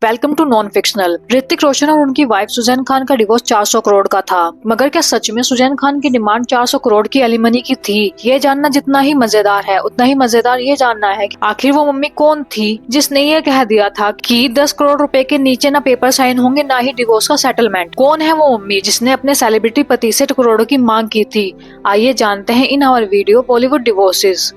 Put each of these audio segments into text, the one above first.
Welcome to non fictional. Hrithik Roshan और उनकी wife Suzanne Khan का डिवोर्स 400 करोड़ का था, मगर क्या सच में सुजैन खान की डिमांड 400 करोड़ की एलिमनी की थी? ये जानना जितना ही मजेदार है उतना ही मजेदार ये जानना है कि आखिर वो मम्मी कौन थी जिसने ये कह दिया था कि 10 करोड़ रुपए के नीचे ना पेपर साइन होंगे ना ही डिवोर्स का सेटलमेंट। कौन है वो मम्मी जिसने अपने सेलिब्रिटी पति से करोड़ों की मांग की थी? आइए जानते हैं in our video Bollywood divorces.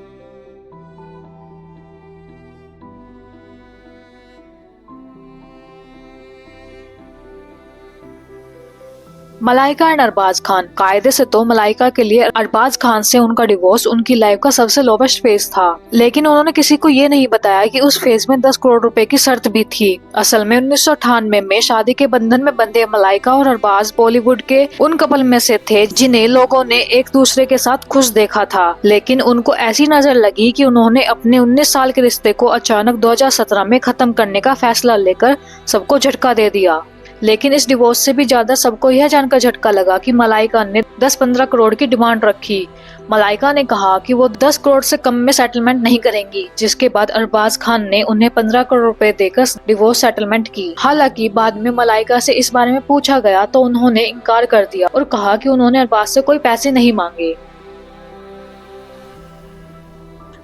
Malaika and Arbaaz Khan. कायदे से तो मलाइका के लिए अरबाज खान से उनका डिवोर्स उनकी लाइफ का सबसे लोवेस्ट फेज था, लेकिन उन्होंने किसी को ये नहीं बताया कि उस फेज में 10 करोड़ रुपए की शर्त भी थी। असल में 1998 में शादी के बंधन में बंधे मलाइका और अरबाज बॉलीवुड के उन कपल में से थे जिन्हें लोगों ने एक दूसरे के साथ खुश देखा था, लेकिन उनको ऐसी नजर लगी कि उन्होंने अपने 19 साल के रिश्ते को अचानक 2017 में खत्म करने का फैसला लेकर सबको झटका दे दिया। लेकिन इस डिवोर्स से भी ज्यादा सबको यह जानकर झटका लगा कि मलाइका ने 10-15 करोड़ की डिमांड रखी। मलाइका ने कहा कि वो 10 करोड़ से कम में सेटलमेंट नहीं करेंगी, जिसके बाद अरबाज खान ने उन्हें 15 करोड़ रुपए देकर डिवोर्स सेटलमेंट की। हालांकि बाद में मलाइका से इस बारे में पूछा गया तो उन्होंने इनकार कर दिया और कहा कि उन्होंने अरबाज से कोई पैसे नहीं मांगे।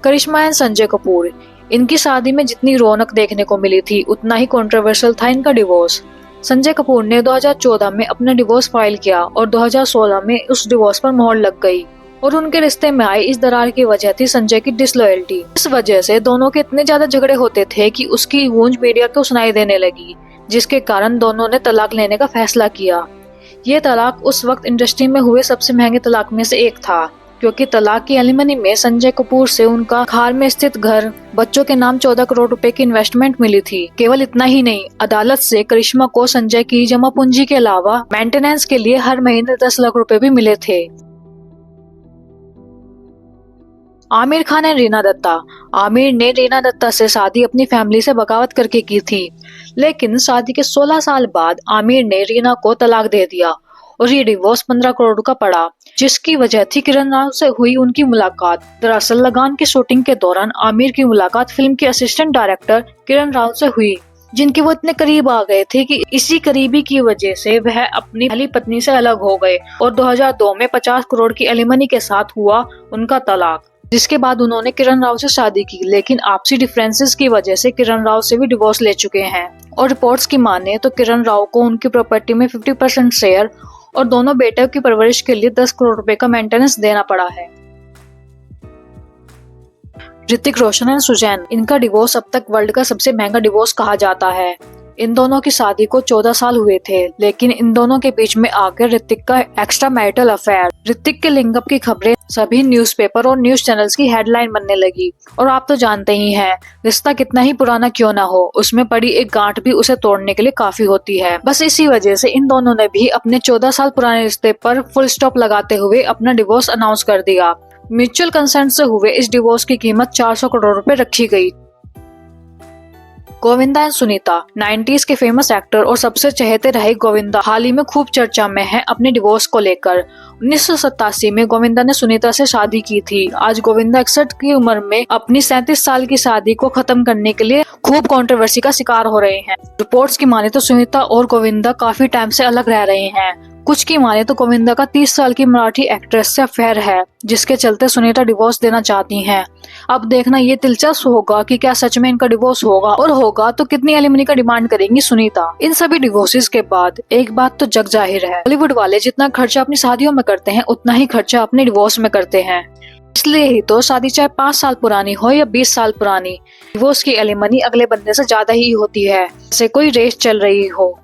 करिश्मा एंड संजय कपूर। इनकी शादी में जितनी रौनक देखने को मिली थी उतना ही कंट्रोवर्शियल था इनका डिवोर्स। संजय कपूर ने 2014 में अपना डिवोर्स फाइल किया और 2016 में उस डिवोर्स पर मोहर लग गई और उनके रिश्ते में आई इस दरार की वजह थी संजय की डिसलॉयल्टी। इस वजह से दोनों के इतने ज्यादा झगड़े होते थे कि उसकी गूंज मीडिया को सुनाई देने लगी, जिसके कारण दोनों ने तलाक लेने का फैसला किया। ये तलाक उस वक्त इंडस्ट्री में हुए सबसे महंगे तलाक में से एक था, क्योंकि तलाक की एलिमनी में संजय कपूर से उनका खार में स्थित घर, बच्चों के नाम 14 करोड़ रुपए की इन्वेस्टमेंट मिली थी। केवल इतना ही नहीं, अदालत से करिश्मा को संजय की जमा पूंजी के अलावा मेंटेनेंस के लिए हर महीने 10 लाख रुपए भी मिले थे। आमिर खान और रीना दत्ता। आमिर ने रीना दत्ता से शादी अपनी फैमिली से बगावत करके की थी, लेकिन शादी के 16 साल बाद आमिर ने रीना को तलाक दे दिया और ये डिवोर्स 15 करोड़ का पड़ा, जिसकी वजह थी किरण राव से हुई उनकी मुलाकात। दरअसल लगान की शूटिंग के दौरान आमिर की मुलाकात फिल्म के असिस्टेंट डायरेक्टर किरण राव से हुई, जिनके वो इतने करीब आ गए थे कि इसी करीबी की वजह से वह अपनी पहली पत्नी से अलग हो गए और 2002 में 50 करोड़ की एलिमनी के साथ हुआ उनका तलाक, जिसके बाद उन्होंने किरण राव से शादी की, लेकिन आपसी डिफरेंसेस की वजह से किरण राव से भी डिवोर्स ले चुके हैं। और रिपोर्ट्स की माने तो किरण राव को उनकी प्रॉपर्टी में 50% शेयर और दोनों बेटों की परवरिश के लिए 10 करोड़ रुपए का मेंटेनेंस देना पड़ा है। ऋतिक रोशन और सुजैन। इनका डिवोर्स अब तक वर्ल्ड का सबसे महंगा डिवोर्स कहा जाता है। इन दोनों की शादी को 14 साल हुए थे, लेकिन इन दोनों के बीच में आकर ऋतिक का एक्स्ट्रा मैरिटल अफेयर, ऋतिक के लिंगअप की खबरें सभी न्यूज़पेपर और न्यूज चैनल्स की हेडलाइन बनने लगी। और आप तो जानते ही हैं, रिश्ता कितना ही पुराना क्यों ना हो, उसमें पड़ी एक गांठ भी उसे तोड़ने के लिए काफी होती है। बस इसी वजह से इन दोनों ने भी अपने 14 साल पुराने रिश्ते पर फुल स्टॉप लगाते हुए अपना डिवोर्स अनाउंस कर दिया। म्यूचुअल कंसेंट से हुए इस डिवोर्स की कीमत 400 करोड़ रुपए रखी गई। गोविंदा एंड सुनीता। 90s के फेमस एक्टर और सबसे चहेते रहे गोविंदा हाल ही में खूब चर्चा में हैं अपने डिवोर्स को लेकर। 1987 में गोविंदा ने सुनीता से शादी की थी। आज गोविंदा 61 की उम्र में अपनी 37 साल की शादी को खत्म करने के लिए खूब कंट्रोवर्सी का शिकार हो रहे हैं। रिपोर्ट्स की माने तो सुनीता और गोविंदा काफी टाइम से अलग रह रहे हैं। कुछ की माने तो गोविंदा का 30 साल की मराठी एक्ट्रेस से अफेयर है, जिसके चलते सुनीता डिवोर्स देना चाहती हैं। अब देखना ये दिलचस्प होगा कि क्या सच में इनका डिवोर्स होगा, और होगा तो कितनी एलिमनी का डिमांड करेंगी सुनीता। इन सभी डिवोर्सेस के बाद एक बात तो जग जाहिर है, बॉलीवुड वाले जितना खर्चा अपनी शादियों में करते हैं उतना ही खर्चा अपने डिवोर्स में करते हैं। इसलिए ही तो शादी चाहे 5 साल पुरानी हो या 20 साल पुरानी, डिवोर्स की एलिमनी अगले बंदे से ज्यादा ही होती है, जैसे कोई रेस चल रही हो।